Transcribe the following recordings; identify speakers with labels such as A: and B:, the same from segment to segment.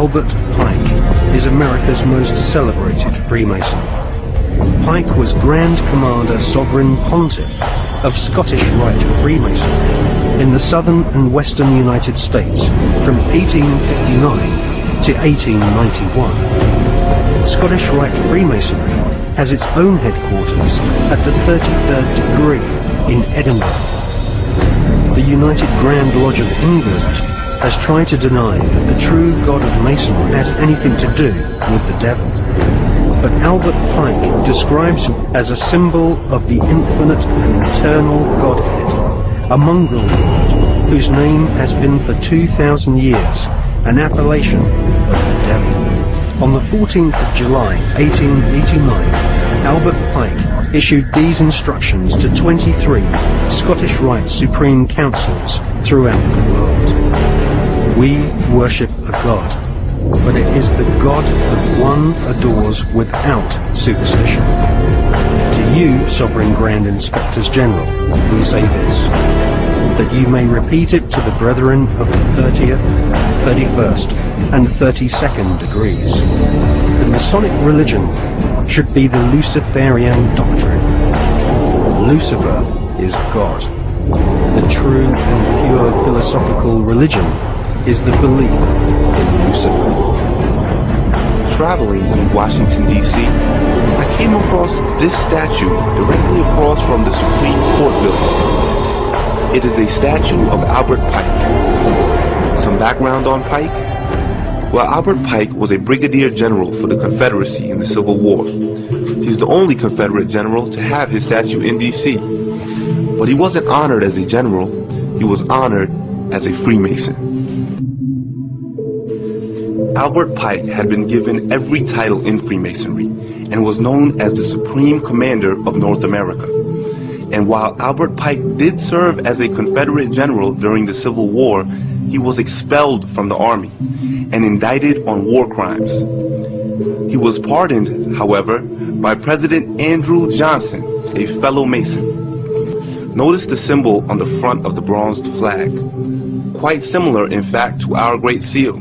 A: Albert Pike is America's most celebrated Freemason. Pike was Grand Commander Sovereign Pontiff of Scottish Rite Freemasonry in the southern and western United States from 1859 to 1891. Scottish Rite Freemasonry has its own headquarters at the 33rd degree in Edinburgh. The United Grand Lodge of England has tried to deny that the true God of Masonry has anything to do with the devil. But Albert Pike describes him as a symbol of the infinite and eternal Godhead, a mongrel god whose name has been for 2,000 years an appellation of the devil. On the 14th of July 1889, Albert Pike issued these instructions to 23 Scottish Rite Supreme Councils throughout the world. We worship a God, but it is the God that one adores without superstition. To you, Sovereign Grand Inspectors General, we say this, that you may repeat it to the brethren of the 30th, 31st, and 32nd degrees. The Masonic religion should be the Luciferian doctrine. Lucifer is God. The true and pure philosophical religion is the belief in Lucifer.
B: Traveling in Washington, D.C., I came across this statue directly across from the Supreme Court building. It is a statue of Albert Pike. Some background on Pike? Well, Albert Pike was a brigadier general for the Confederacy in the Civil War. He's the only Confederate general to have his statue in D.C. But he wasn't honored as a general, he was honored as a Freemason. Albert Pike had been given every title in Freemasonry and was known as the Supreme Commander of North America. And while Albert Pike did serve as a Confederate general during the Civil War, he was expelled from the Army and indicted on war crimes. He was pardoned, however, by President Andrew Johnson, a fellow Mason. Notice the symbol on the front of the bronzed flag. Quite similar, in fact, to our Great Seal.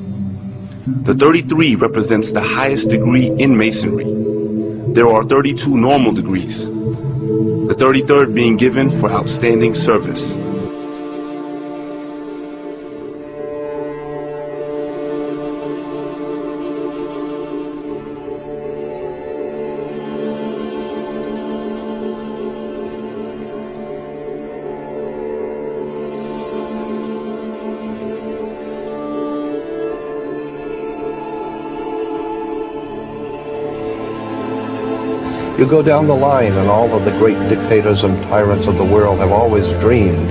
B: The 33 represents the highest degree in Masonry. There are 32 normal degrees, the 33rd being given for outstanding service.
C: You go down the line, and all of the great dictators and tyrants of the world have always dreamed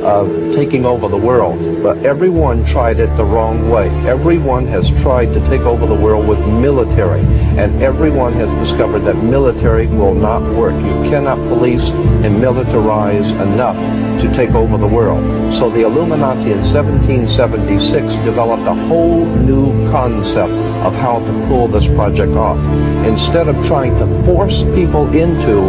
C: of taking over the world, but everyone tried it the wrong way. Everyone has tried to take over the world with military, and everyone has discovered that military will not work. You cannot police and militarize enough to take over the world. So the Illuminati in 1776 developed a whole new concept of how to pull this project off. Instead of trying to force people into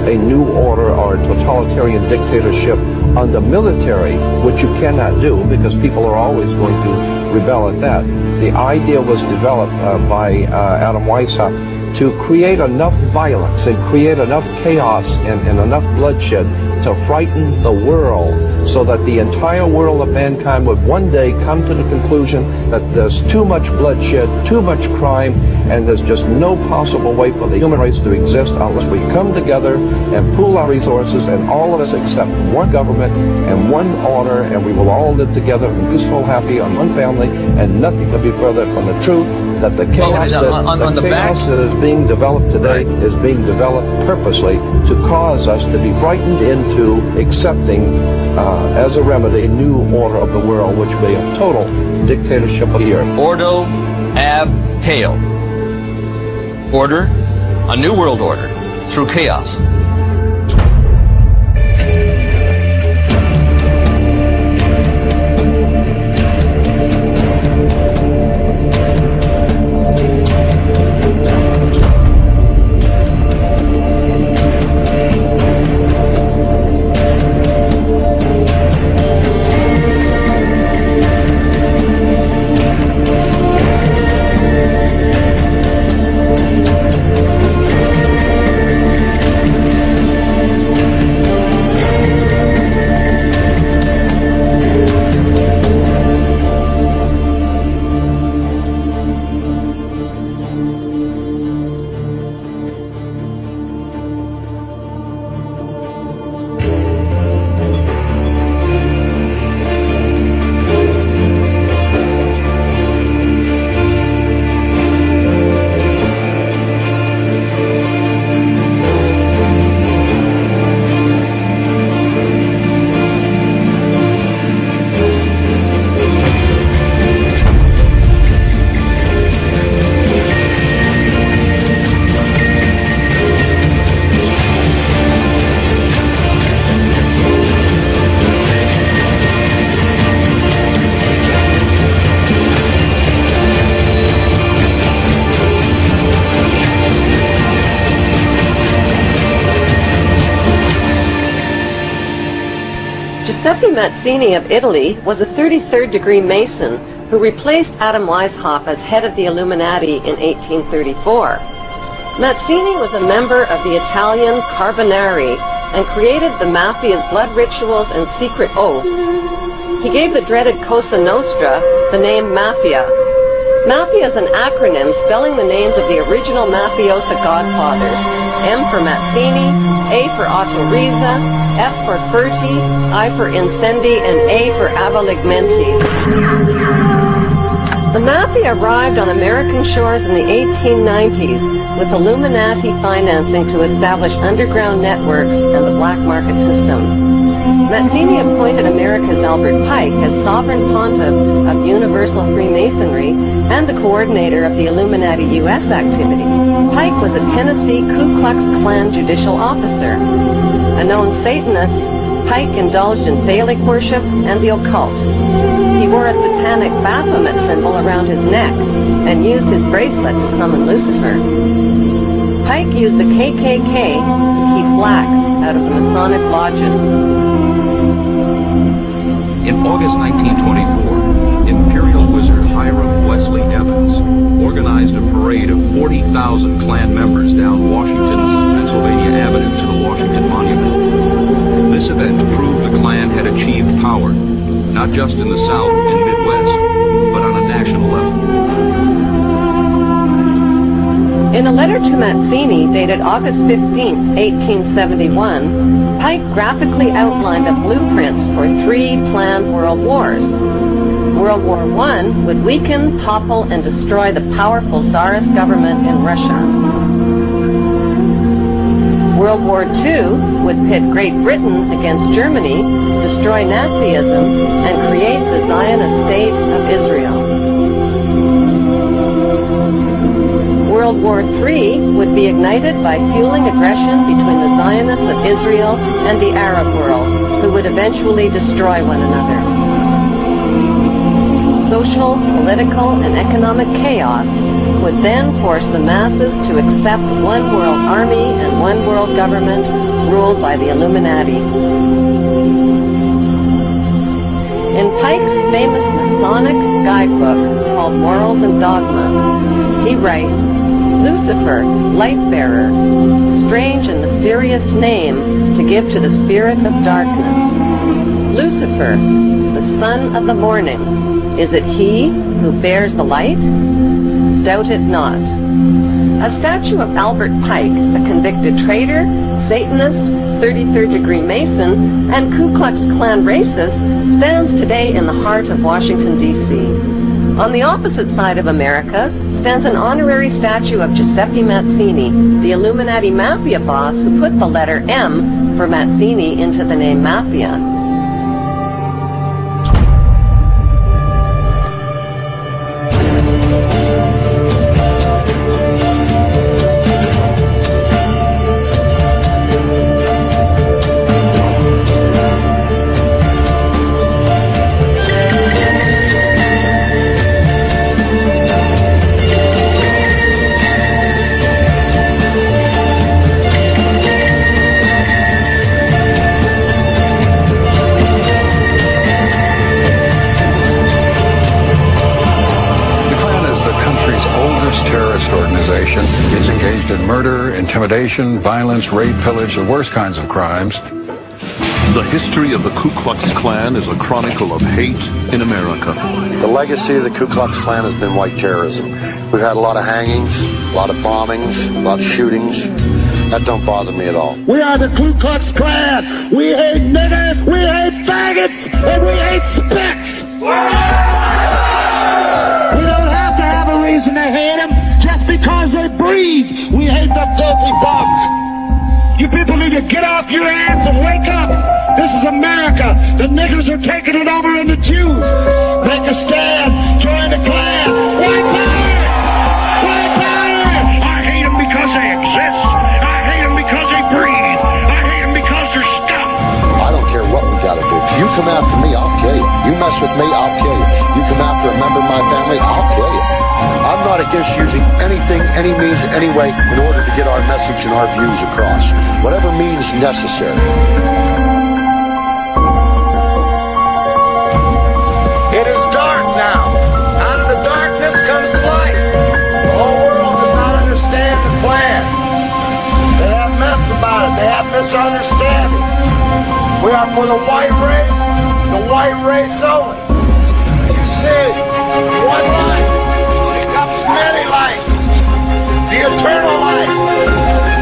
C: a new order or a totalitarian dictatorship under military, which you cannot do because people are always going to rebel at that, the idea was developed by Adam Weishaupt to create enough violence and create enough chaos and enough bloodshed to frighten the world, so that the entire world of mankind would one day come to the conclusion that there's too much bloodshed, too much crime, and there's just no possible way for the human race to exist unless we come together and pool our resources, and all of us accept one government and one order, and we will all live together in peaceful, happy, on one family, and nothing could be further from the truth that the chaos, that is being developed today is being developed purposely to cause us to be frightened into accepting as a remedy a new order of the world, which will be a total dictatorship here.
D: Ordo ab chaos. Order, a new world order through chaos.
E: Giuseppe Mazzini of Italy was a 33rd degree Mason who replaced Adam Weishaupt as head of the Illuminati in 1834. Mazzini was a member of the Italian Carbonari and created the Mafia's blood rituals and secret oath. He gave the dreaded Cosa Nostra the name Mafia. Mafia is an acronym spelling the names of the original mafiosa godfathers. M for Mazzini, A for Otto Riza, F for Ferti, I for Incendi, and A for Avaligmenti. The Mafia arrived on American shores in the 1890s with Illuminati financing to establish underground networks and the black market system. Mazzini appointed America's Albert Pike as sovereign pontiff of Universal Freemasonry and the coordinator of the Illuminati U.S. activities. Pike was a Tennessee Ku Klux Klan judicial officer. A known Satanist, Pike indulged in phallic worship and the occult. He wore a satanic Baphomet symbol around his neck and used his bracelet to summon Lucifer. Pike used the KKK to keep blacks out of the Masonic lodges.
F: In August 1924, Imperial Wizard Hiram Wesley Evans organized a parade of 40,000 Klan members down Washington's Pennsylvania Avenue to the Washington Monument. This event proved the Klan had achieved power, not just in the South and Midwest, but on a national level.
E: In a letter to Mazzini dated August 15, 1871, Pike graphically outlined a blueprint for 3 planned world wars. World War I would weaken, topple, and destroy the powerful Tsarist government in Russia. World War II would pit Great Britain against Germany, destroy Nazism, and create the Zionist state of Israel. World War III would be ignited by fueling aggression between the Zionists of Israel and the Arab world, who would eventually destroy one another. Social, political, and economic chaos would then force the masses to accept one world army and one world government ruled by the Illuminati. In Pike's famous Masonic guidebook called Morals and Dogma, he writes, Lucifer, light-bearer, strange and mysterious name to give to the spirit of darkness. Lucifer, the son of the morning, is it he who bears the light? Doubt it not. A statue of Albert Pike, a convicted traitor, Satanist, 33rd degree Mason, and Ku Klux Klan racist, stands today in the heart of Washington, D.C. On the opposite side of America stands an honorary statue of Giuseppe Mazzini, the Illuminati Mafia boss who put the letter M for Mazzini into the name Mafia.
G: Is engaged in murder, intimidation, violence, rape, pillage, the worst kinds of crimes.
H: The history of the Ku Klux Klan is a chronicle of hate in America.
I: The legacy of the Ku Klux Klan has been white terrorism. We've had a lot of hangings, a lot of bombings, a lot of shootings. That don't bother me at all.
J: We are the Ku Klux Klan. We hate niggers, we hate faggots, and we hate spicks. We don't have to have a reason to hate them just because they breathe. We hate the filthy bugs. You people need to get off your ass and wake up. This is America. The niggers are taking it over and the Jews. Make a stand. Join the Klan. White power! White power! I hate them because they exist. I hate them because they breathe. I hate them because they're scum.
I: I don't care what we gotta do. If you come after me, I'll kill you. You mess with me, I'll kill you. You come after a member of my family, I'll kill you. I'm not against using anything, any means, any way in order to get our message and our views across. Whatever means necessary.
J: It is dark now. Out of the darkness comes the light. The whole world does not understand the plan. They have mess about it. They have misunderstanding. We are for the white race only. You see, one light becomes many lights. The eternal light.